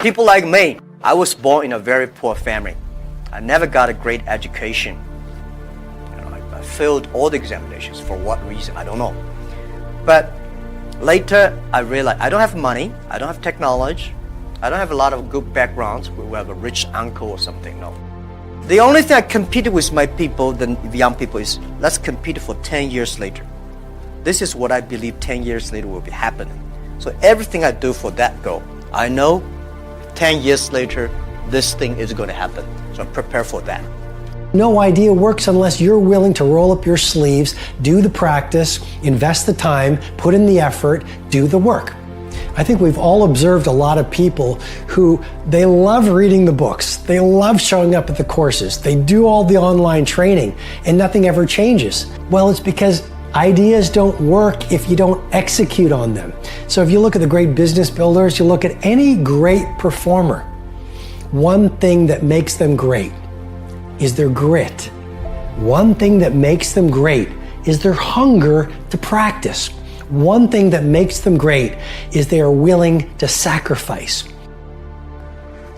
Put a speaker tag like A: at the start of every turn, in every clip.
A: People like me, I was born in a very poor family. I never got a great education. I failed all the examinations. For what reason? I don't know. But later, I realized I don't have money, I don't have technology, I don't have a lot of good backgrounds. We have a rich uncle or something, no. The only thing I competed with my people, the young people, is let's compete for 10 years later. This is what I believe 10 years later will be happening. So everything I do for that goal, I know 10 years later, this thing is going to happen. So prepare for that.
B: No idea works unless you're willing to roll up your sleeves, do the practice, invest the time, put in the effort, do the work. I think we've all observed a lot of people who they love reading the books, they love showing up at the courses, they do all the online training, and nothing ever changes. Well, it's because ideas don't work if you don't execute on them. So if you look at the great business builders, you look at any great performer, one thing that makes them great is their grit. One thing that makes them great is their hunger to practice. One thing that makes them great is they are willing to sacrifice.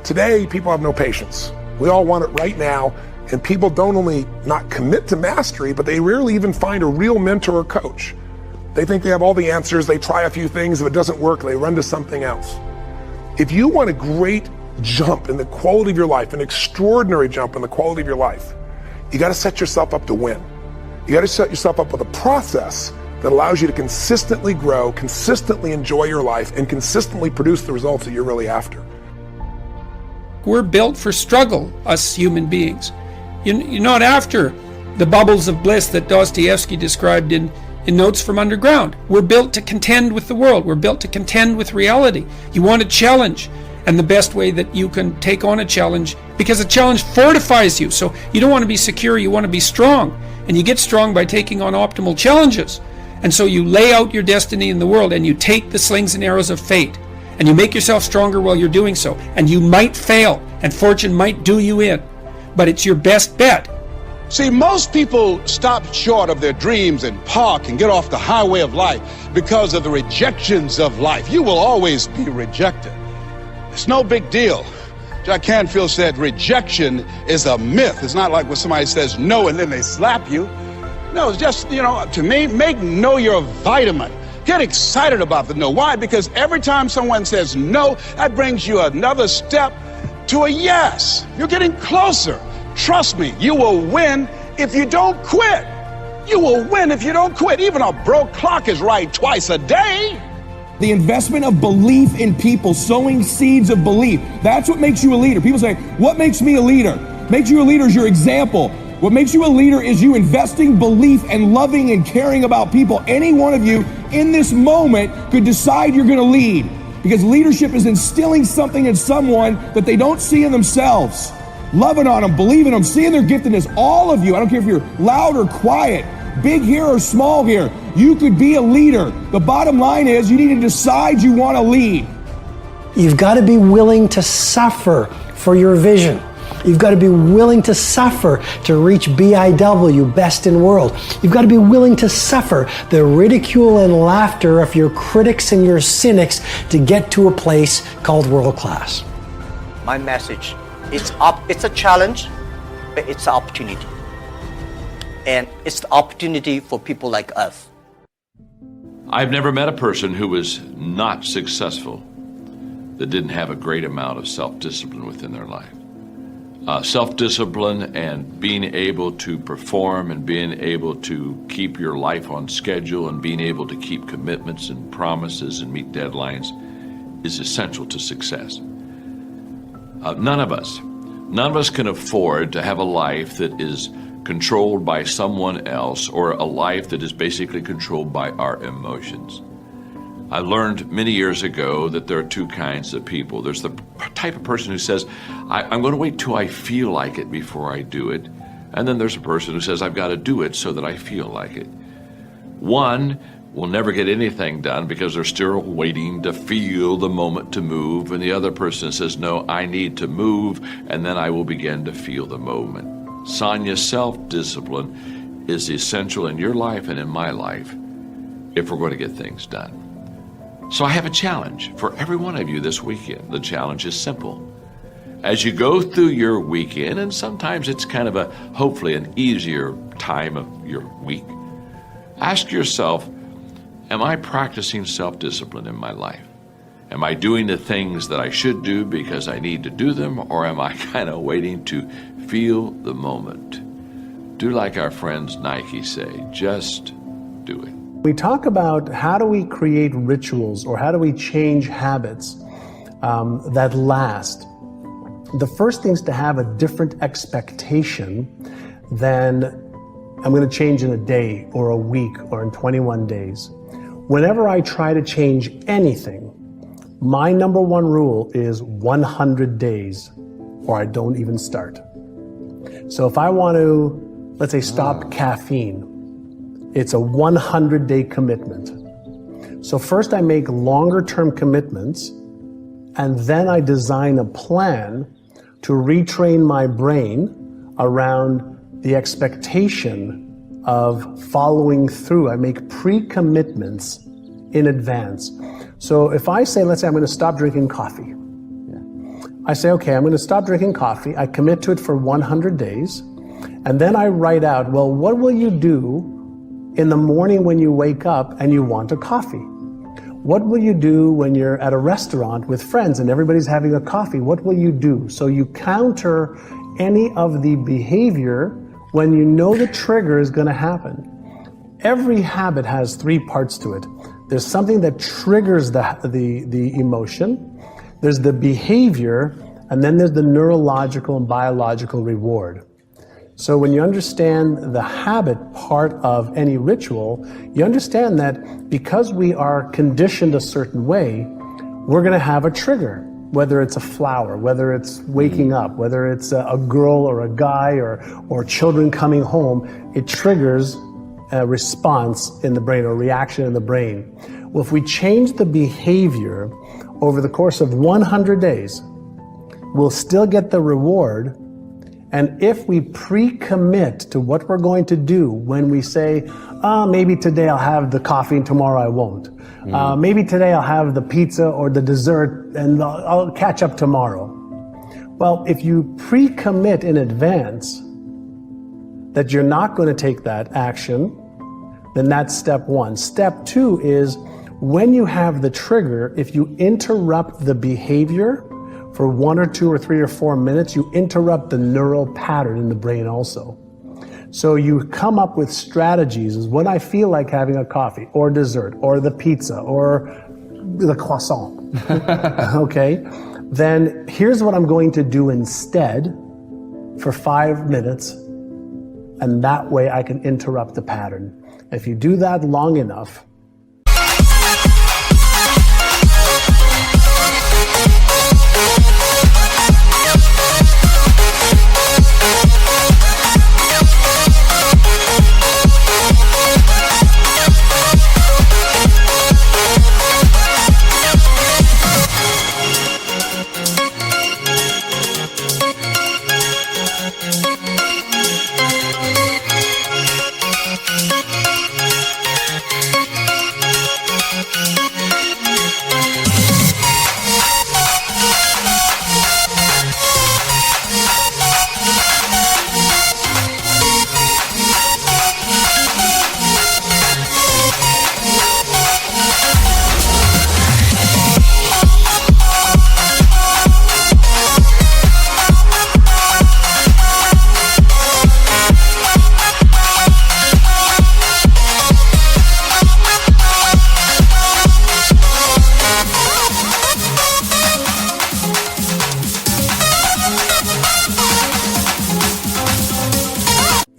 C: Today, people have no patience. We all want it right now, and people don't only not commit to mastery, but they rarely even find a real mentor or coach. They think they have all the answers, they try a few things, if it doesn't work, they run to something else. If you want a great jump in the quality of your life, an extraordinary jump in the quality of your life, you got to set yourself up to win. You got to set yourself up with a process that allows you to consistently grow, consistently enjoy your life, and consistently produce the results that you're really after.
D: We're built for struggle, us human beings. You're not after the bubbles of bliss that Dostoevsky described in Notes from Underground. We're built to contend with the world. We're built to contend with reality. You want a challenge. And the best way that you can take on a challenge, because a challenge fortifies you. So you don't want to be secure, you want to be strong. And you get strong by taking on optimal challenges. And so you lay out your destiny in the world and you take the slings and arrows of fate. And you make yourself stronger while you're doing so. And you might fail and fortune might do you in. But it's your best bet.
E: See, most people stop short of their dreams and park and get off the highway of life because of the rejections of life. You will always be rejected. It's no big deal. Jack Canfield said rejection is a myth. It's not like when somebody says no and then they slap you. No, it's just, to me, make no your vitamin. Get excited about the no. Why? Because every time someone says no, that brings you another step to a yes. You're getting closer. Trust me, you will win if you don't quit. You will win if you don't quit. Even a broke clock is right twice a day.
F: The investment of belief in people, sowing seeds of belief. That's what makes you a leader. People say, what makes me a leader? Makes you a leader is your example. What makes you a leader is you investing belief and loving and caring about people. Any one of you in this moment could decide you're going to lead, because leadership is instilling something in someone that they don't see in themselves. Loving on them, believing them, seeing their giftedness. All of you, I don't care if you're loud or quiet, big here or small here, you could be a leader. The bottom line is you need to decide you want to lead.
B: You've got to be willing to suffer for your vision. You've got to be willing to suffer to reach BIW, best in world. You've got to be willing to suffer the ridicule and laughter of your critics and your cynics to get to a place called world class.
A: My message, it's a challenge, but it's an opportunity. And it's the opportunity for people like us.
G: I've never met a person who was not successful that didn't have a great amount of self-discipline within their life. Self-discipline and being able to perform and being able to keep your life on schedule and being able to keep commitments and promises and meet deadlines is essential to success. None of us can afford to have a life that is controlled by someone else, or a life that is basically controlled by our emotions. I learned many years ago that there are two kinds of people. There's the type of person who says, I'm going to wait till I feel like it before I do it. And then there's a person who says, I've got to do it so that I feel like it. One will never get anything done because they're still waiting to feel the moment to move. And the other person says, no, I need to move, and then I will begin to feel the moment. Sonia, self-discipline is essential in your life and in my life if we're going to get things done. So I have a challenge for every one of you this weekend. The challenge is simple. As you go through your weekend, and sometimes it's kind of hopefully an easier time of your week, ask yourself, am I practicing self-discipline in my life? Am I doing the things that I should do because I need to do them, or am I kind of waiting to feel the moment? Do like our friends Nike say, just do it.
H: We talk about how do we create rituals or how do we change habits that last. The first thing is to have a different expectation than I'm going to change in a day or a week or in 21 days. Whenever I try to change anything, my number one rule is 100 days or I don't even start. So if I want to, let's say, stop caffeine, it's a 100-day commitment. So first I make longer-term commitments, and then I design a plan to retrain my brain around the expectation of following through. I make pre-commitments in advance. So if I say, let's say I'm going to stop drinking coffee. I say, okay, I'm going to stop drinking coffee. I commit to it for 100 days. And then I write out, well, what will you do in the morning when you wake up and you want a coffee? What will you do when you're at a restaurant with friends and everybody's having a coffee? What will you do? So you counter any of the behavior when you know the trigger is going to happen. Every habit has three parts to it. There's something that triggers the emotion, there's the behavior, and then there's the neurological and biological reward. So when you understand the habit part of any ritual, you understand that because we are conditioned a certain way, we're going to have a trigger, whether it's a flower, whether it's waking up, whether it's a girl or a guy or children coming home. It triggers a response in the brain or reaction in the brain. Well, if we change the behavior over the course of 100 days, we'll still get the reward. And if we pre-commit to what we're going to do when we say, maybe today I'll have the coffee and tomorrow I won't. Maybe today I'll have the pizza or the dessert and I'll catch up tomorrow. Well, if you pre-commit in advance that you're not going to take that action, then that's step one. Step two is when you have the trigger, if you interrupt the behavior for 1 or 2 or 3 or 4 minutes, you interrupt the neural pattern in the brain also. So you come up with strategies is when I feel like having a coffee or dessert or the pizza or the croissant, okay? Then here's what I'm going to do instead for 5 minutes, and that way I can interrupt the pattern. If you do that long enough,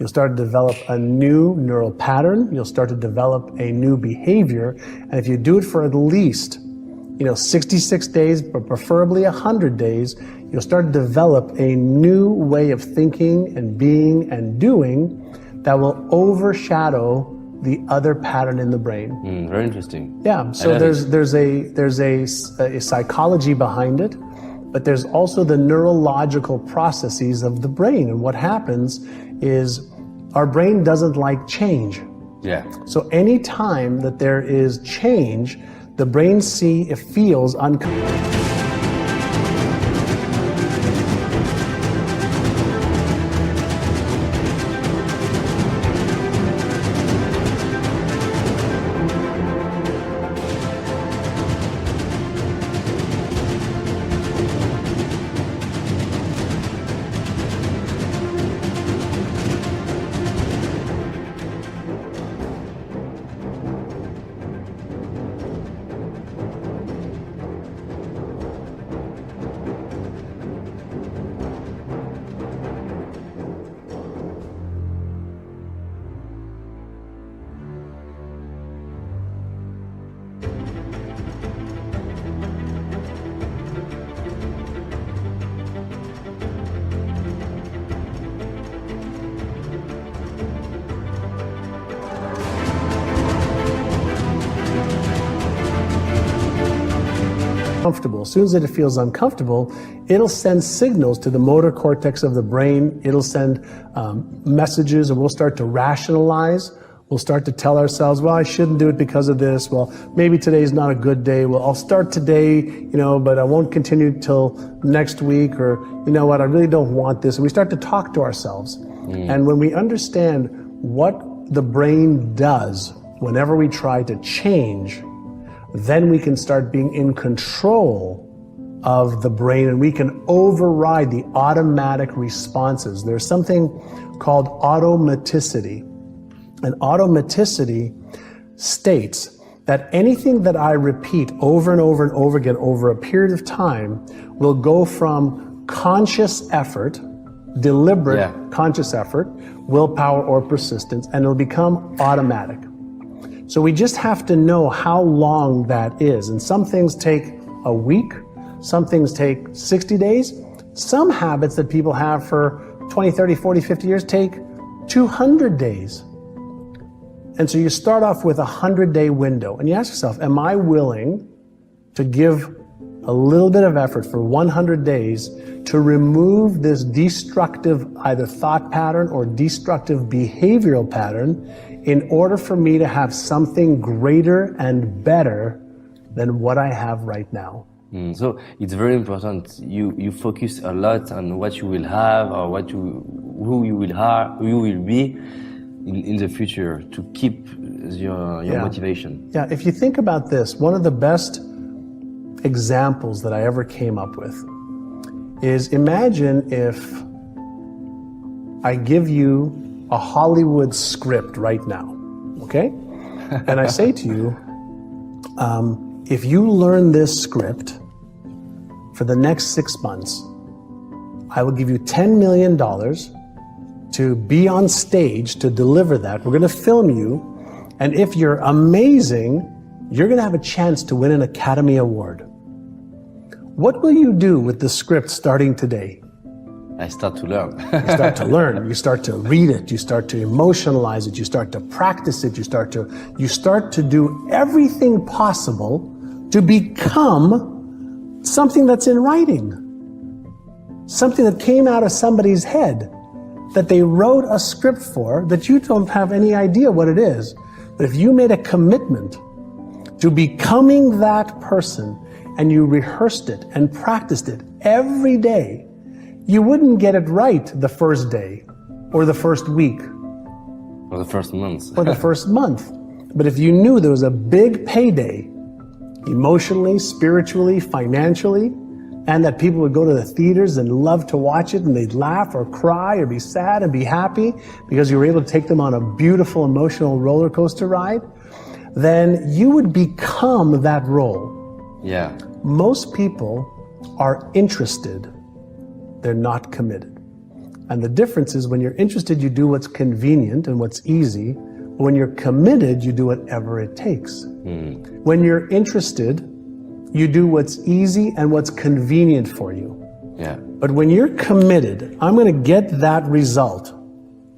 H: you'll start to develop a new neural pattern. You'll start to develop a new behavior. And if you do it for at least, 66 days, but preferably 100 days, you'll start to develop a new way of thinking and being and doing that will overshadow the other pattern in the brain.
I: Very interesting.
H: Yeah, so there's a psychology behind it, but there's also the neurological processes of the brain. And what happens is our brain doesn't like change.
I: Yeah.
H: So any time that there is change, The brain feels uncomfortable. Comfortable. As soon as it feels uncomfortable, it'll send signals to the motor cortex of the brain. It'll send messages, and we'll start to rationalize. We'll start to tell ourselves, well, I shouldn't do it because of this. Well, maybe today's not a good day. Well, I'll start today, but I won't continue till next week, or you know what, I really don't want this. And we start to talk to ourselves. And when we understand what the brain does whenever we try to change, then we can start being in control of the brain, and we can override the automatic responses. There's something called automaticity. And automaticity states that anything that I repeat over and over and over again over a period of time will go from conscious effort, deliberate conscious effort, willpower or persistence, and it'll become automatic. So we just have to know how long that is. And some things take a week, some things take 60 days. Some habits that people have for 20, 30, 40, 50 years take 200 days. And so you start off with a 100-day window, and you ask yourself, am I willing to give a little bit of effort for 100 days to remove this destructive either thought pattern or destructive behavioral pattern in order for me to have something greater and better than what I have right now?
I: So it's very important. You focus a lot on what you will have, or who you will be in the future to keep your motivation.
H: Yeah, if you think about this, one of the best examples that I ever came up with is, imagine if I give you a Hollywood script right now, okay? And I say to you, if you learn this script for the next 6 months, I will give you $10 million to be on stage to deliver that. We're gonna film you, and if you're amazing, you're gonna have a chance to win an Academy Award. What will you do with the script starting today?
I: I start to learn.
H: You start to learn, you start to read it, you start to emotionalize it, you start to practice it, you start to do everything possible to become something that's in writing. Something that came out of somebody's head, that they wrote a script for, that you don't have any idea what it is. But if you made a commitment to becoming that person, and you rehearsed it and practiced it every day, you wouldn't get it right the first day, or the first week,
I: or the first month.
H: or the first month. But if you knew there was a big payday, emotionally, spiritually, financially, and that people would go to the theaters and love to watch it, and they'd laugh or cry or be sad and be happy because you were able to take them on a beautiful emotional roller coaster ride, then you would become that role.
I: Yeah.
H: Most people are interested, they're not committed. And the difference is, when you're interested, you do what's convenient and what's easy. When you're committed, you do whatever it takes. When you're interested, you do what's easy and what's convenient for you.
I: Yeah.
H: But when you're committed, I'm going to get that result,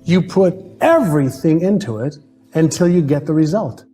H: you put everything into it until you get the result.